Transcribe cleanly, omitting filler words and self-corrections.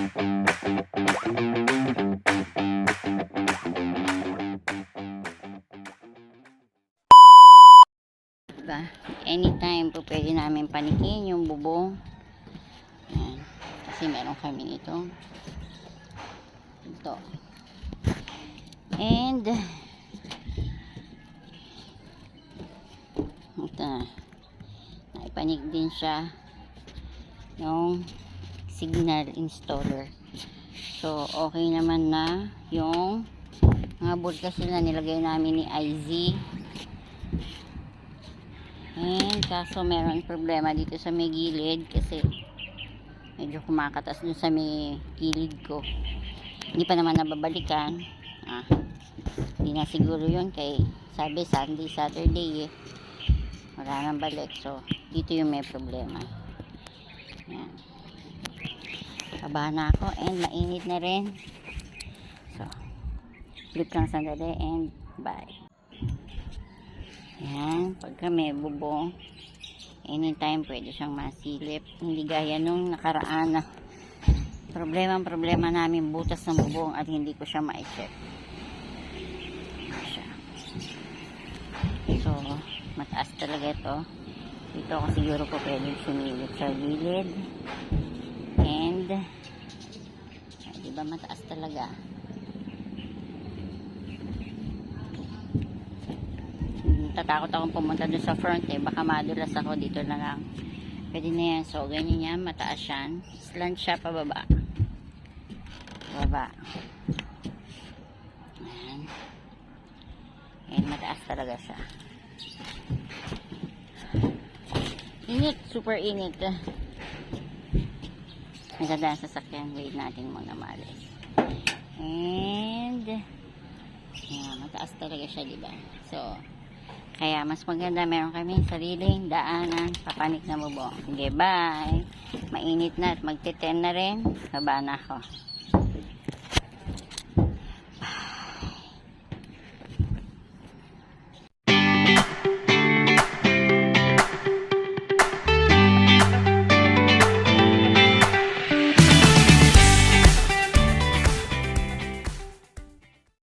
Diba? Anytime po pwede namin panikin yung bubong. Yan. Kasi meron kami ito. Ito. And ito. Naipanik din siya yung signal installer. So, okay naman na yung mga board kasi na nilagay namin ni IZ. And kaso meron problema dito sa may gilid kasi medyo kumakatas dun sa may gilid ko. Hindi pa naman nababalikan. Hindi na siguro yun kay sabi Sunday, Saturday wala nang balik. So dito yung may problema. Yan. Kabahan na ako and mainit na rin. So flip lang sandali and bye. Yan, pagka may bubong anytime pwede siyang masilip, hindi gaya nung nakaraan na problema namin butas ng bubong at hindi ko siya ma-check. So mataas talaga ito dito ako siguro po pwede sumilip sa gilid and diba mataas talaga. Tatakot akong pumunta dun sa front baka madulas ako. Dito na lang pwede na yan. So ganyan yan, mataas yan, slant siya pababa ayan. And mataas talaga siya. Init, super init. Maganda ang sasakyan. Wait natin muna malis. And mataas talaga siya, diba? So kaya mas maganda meron kami sariling daanan papanik na bubong. Okay, bye. Mainit na at magte-10 na rin. Baba na ako.